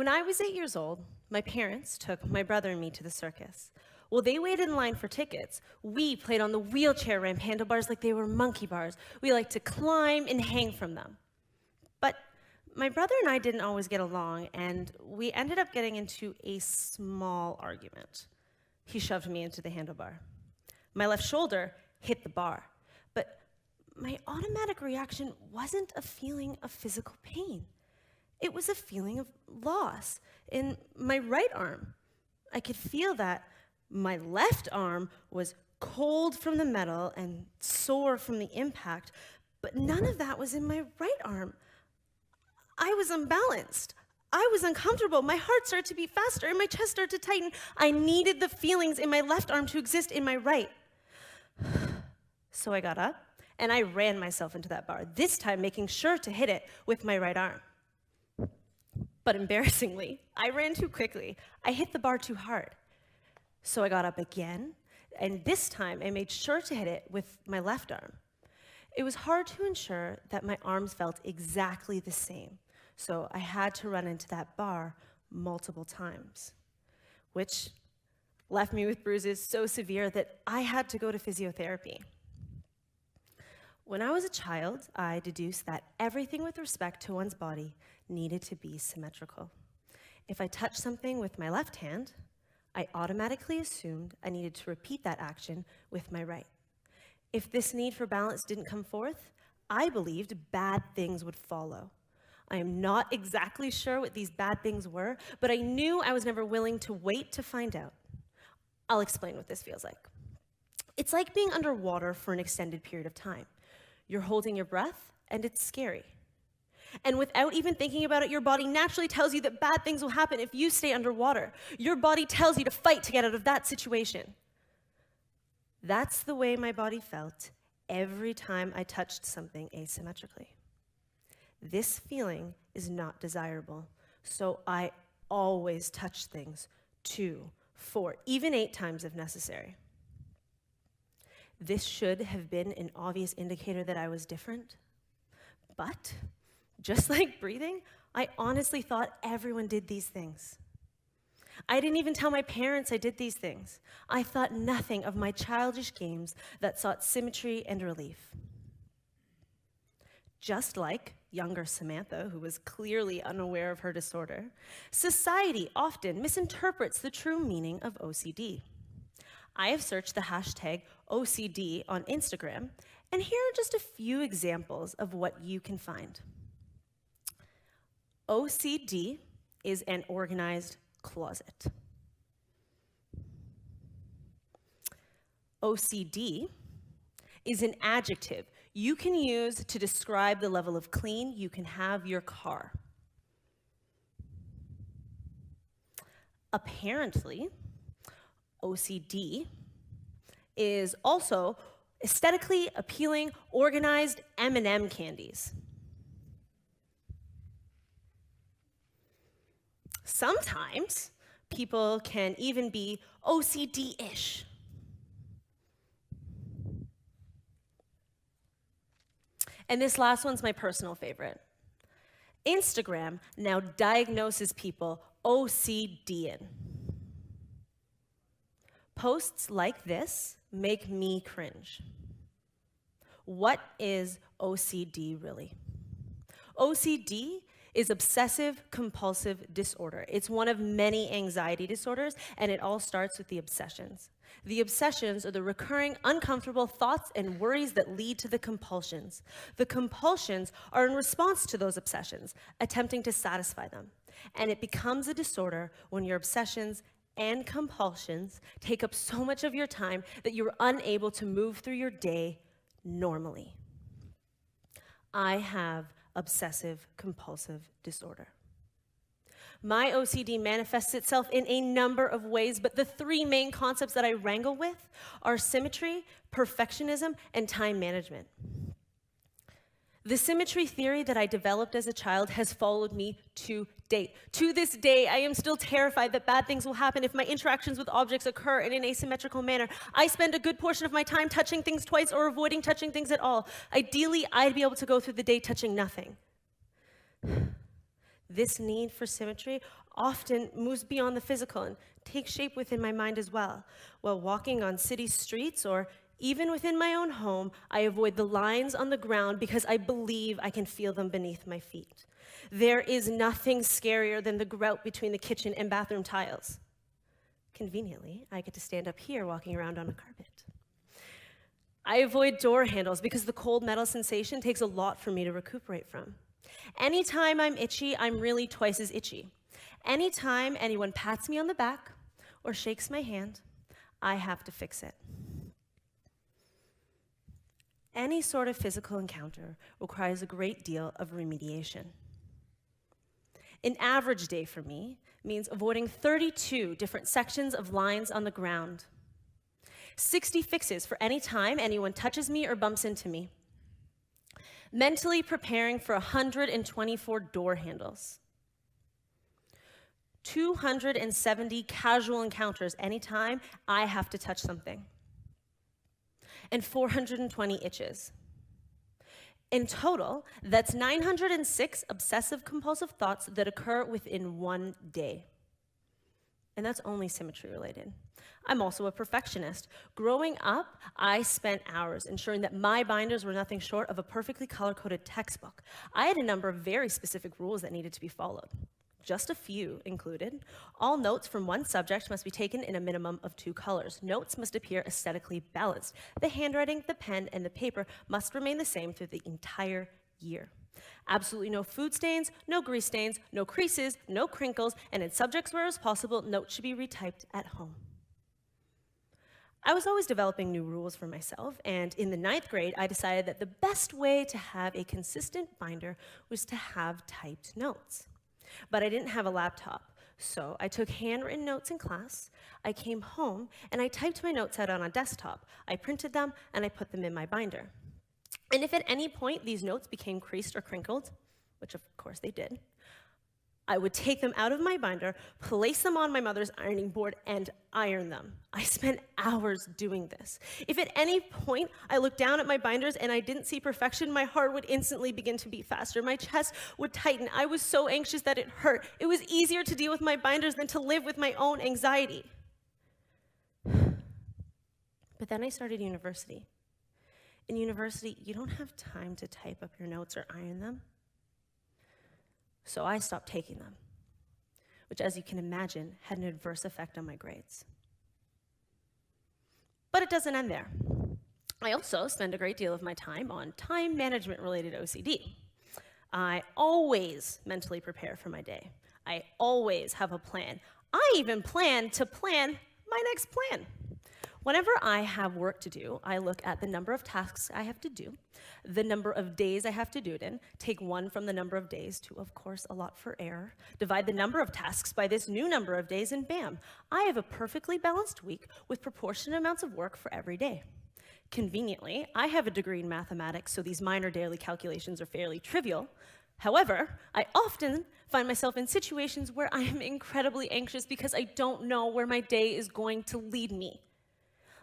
When I was 8 years old, my parents took my brother and me to the circus. While they waited in line for tickets, we played on the wheelchair ramp handlebars like they were monkey bars. We liked to climb and hang from them. But my brother and I didn't always get along, and we ended up getting into a small argument. He shoved me into the handlebar. My left shoulder hit the bar, but my automatic reaction wasn't a feeling of physical pain. It was a feeling of loss in my right arm. I could feel that my left arm was cold from the metal and sore from the impact, but none of that was in my right arm. I was unbalanced. I was uncomfortable. My heart started to beat faster and my chest started to tighten. I needed the feelings in my left arm to exist in my right. So I got up and I ran myself into that bar, this time making sure to hit it with my right arm. But embarrassingly, I ran too quickly. I hit the bar too hard. So I got up again, and this time I made sure to hit it with my left arm. It was hard to ensure that my arms felt exactly the same, so I had to run into that bar multiple times, which left me with bruises so severe that I had to go to physiotherapy. When I was a child, I deduced that everything with respect to one's body needed to be symmetrical. If I touched something with my left hand, I automatically assumed I needed to repeat that action with my right. If this need for balance didn't come forth, I believed bad things would follow. I am not exactly sure what these bad things were, but I knew I was never willing to wait to find out. I'll explain what this feels like. It's like being underwater for an extended period of time. You're holding your breath, and it's scary. And without even thinking about it, your body naturally tells you that bad things will happen if you stay underwater. Your body tells you to fight to get out of that situation. That's the way my body felt every time I touched something asymmetrically. This feeling is not desirable, so I always touch things 2, 4, even 8 times if necessary. This should have been an obvious indicator that I was different, but just like breathing, I honestly thought everyone did these things. I didn't even tell my parents I did these things. I thought nothing of my childish games that sought symmetry and relief. Just like younger Samantha, who was clearly unaware of her disorder, society often misinterprets the true meaning of OCD. I have searched the hashtag OCD on Instagram, and here are just a few examples of what you can find. OCD is an organized closet. OCD is an adjective you can use to describe the level of clean you can have your car. Apparently, OCD is also aesthetically appealing, organized M&M candies. Sometimes people can even be OCD-ish. And this last one's my personal favorite. Instagram now diagnoses people OCD-ing. Posts like this make me cringe. What is OCD really? OCD is obsessive compulsive disorder. It's one of many anxiety disorders, and it all starts with the obsessions. The obsessions are the recurring uncomfortable thoughts and worries that lead to the compulsions. The compulsions are in response to those obsessions, attempting to satisfy them. And it becomes a disorder when your obsessions and compulsions take up so much of your time that you're unable to move through your day normally. I have obsessive compulsive disorder. My OCD manifests itself in a number of ways, but the 3 main concepts that I wrangle with are symmetry, perfectionism, and time management. The symmetry theory that I developed as a child has followed me to date. To this day, I am still terrified that bad things will happen if my interactions with objects occur in an asymmetrical manner. I spend a good portion of my time touching things twice or avoiding touching things at all. Ideally, I'd be able to go through the day touching nothing. This need for symmetry often moves beyond the physical and takes shape within my mind as well. While walking on city streets or even within my own home, I avoid the lines on the ground because I believe I can feel them beneath my feet. There is nothing scarier than the grout between the kitchen and bathroom tiles. Conveniently, I get to stand up here walking around on a carpet. I avoid door handles because the cold metal sensation takes a lot for me to recuperate from. Anytime I'm itchy, I'm really twice as itchy. Anytime anyone pats me on the back or shakes my hand, I have to fix it. Any sort of physical encounter requires a great deal of remediation. An average day for me means avoiding 32 different sections of lines on the ground, 60 fixes for any time anyone touches me or bumps into me, mentally preparing for 124 door handles, 270 casual encounters anytime I have to touch something, and 420 itches. In total, that's 906 obsessive-compulsive thoughts that occur within one day. And that's only symmetry related. I'm also a perfectionist. Growing up, I spent hours ensuring that my binders were nothing short of a perfectly color-coded textbook. I had a number of very specific rules that needed to be followed. Just a few included. All notes from one subject must be taken in a minimum of 2 colors. Notes must appear aesthetically balanced. The handwriting, the pen, and the paper must remain the same through the entire year. Absolutely no food stains, no grease stains, no creases, no crinkles, and in subjects where as possible, notes should be retyped at home. I was always developing new rules for myself, and in the 9th grade, I decided that the best way to have a consistent binder was to have typed notes. But I didn't have a laptop, so I took handwritten notes in class, I came home, and I typed my notes out on a desktop. I printed them, and I put them in my binder. And if at any point these notes became creased or crinkled, which of course they did, I would take them out of my binder, place them on my mother's ironing board, and iron them. I spent hours doing this. If at any point I looked down at my binders and I didn't see perfection, my heart would instantly begin to beat faster. My chest would tighten. I was so anxious that it hurt. It was easier to deal with my binders than to live with my own anxiety. But then I started university. In university, you don't have time to type up your notes or iron them. So I stopped taking them, which, as you can imagine, had an adverse effect on my grades. But it doesn't end there. I also spend a great deal of my time on time management-related OCD. I always mentally prepare for my day. I always have a plan. I even plan to plan my next plan. Whenever I have work to do, I look at the number of tasks I have to do, the number of days I have to do it in, take 1 from the number of days to, of course, allot for error, divide the number of tasks by this new number of days, and bam, I have a perfectly balanced week with proportionate amounts of work for every day. Conveniently, I have a degree in mathematics, so these minor daily calculations are fairly trivial. However, I often find myself in situations where I am incredibly anxious because I don't know where my day is going to lead me.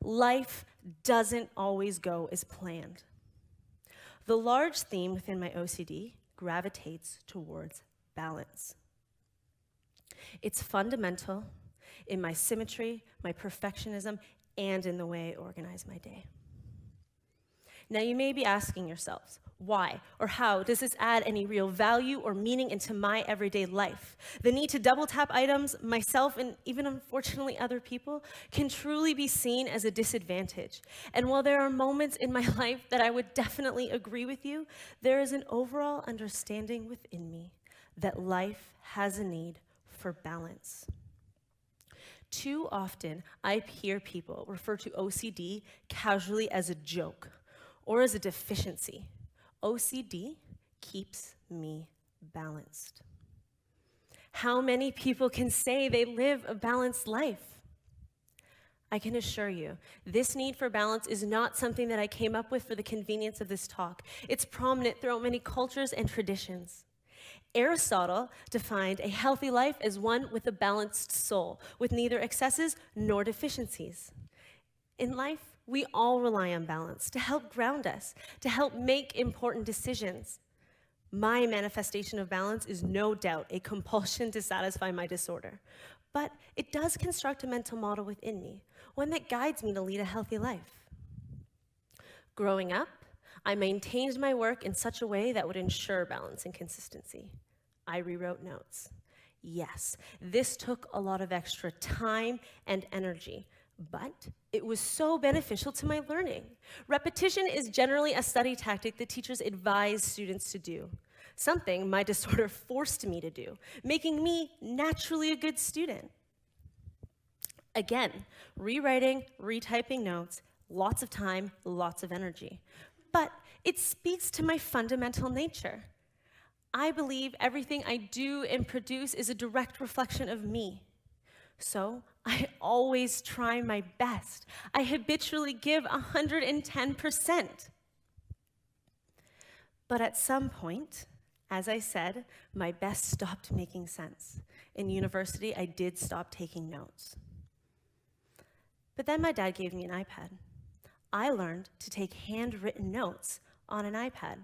Life doesn't always go as planned. The large theme within my OCD gravitates towards balance. It's fundamental in my symmetry, my perfectionism, and in the way I organize my day. Now you may be asking yourselves, why or how does this add any real value or meaning into my everyday life? The need to double tap items, myself, and even unfortunately other people, can truly be seen as a disadvantage. And while there are moments in my life that I would definitely agree with you, there is an overall understanding within me that life has a need for balance. Too often, I hear people refer to OCD casually as a joke or as a deficiency. OCD keeps me balanced. How many people can say they live a balanced life? I can assure you, this need for balance is not something that I came up with for the convenience of this talk. It's prominent throughout many cultures and traditions. Aristotle defined a healthy life as one with a balanced soul, with neither excesses nor deficiencies. In life, we all rely on balance to help ground us, to help make important decisions. My manifestation of balance is no doubt a compulsion to satisfy my disorder, but it does construct a mental model within me, one that guides me to lead a healthy life. Growing up, I maintained my work in such a way that would ensure balance and consistency. I rewrote notes. Yes, this took a lot of extra time and energy, but it was so beneficial to my learning. Repetition is generally a study tactic that teachers advise students to do, something my disorder forced me to do, making me naturally a good student. Again, rewriting, retyping notes, lots of time, lots of energy. But it speaks to my fundamental nature. I believe everything I do and produce is a direct reflection of me. So I always try my best. I habitually give 110%. But at some point, as I said, my best stopped making sense. In university, I did stop taking notes. But then my dad gave me an iPad. I learned to take handwritten notes on an iPad.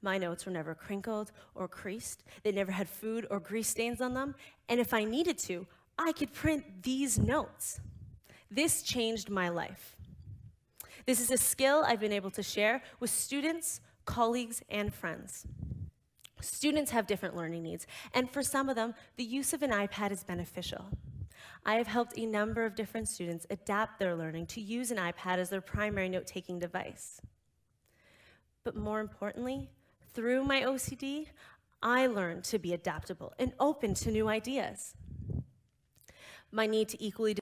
My notes were never crinkled or creased. They never had food or grease stains on them. And if I needed to, I could print these notes. This changed my life. This is a skill I've been able to share with students, colleagues, and friends. Students have different learning needs, and for some of them, the use of an iPad is beneficial. I have helped a number of different students adapt their learning to use an iPad as their primary note-taking device. But more importantly, through my OCD, I learned to be adaptable and open to new ideas. My need to equally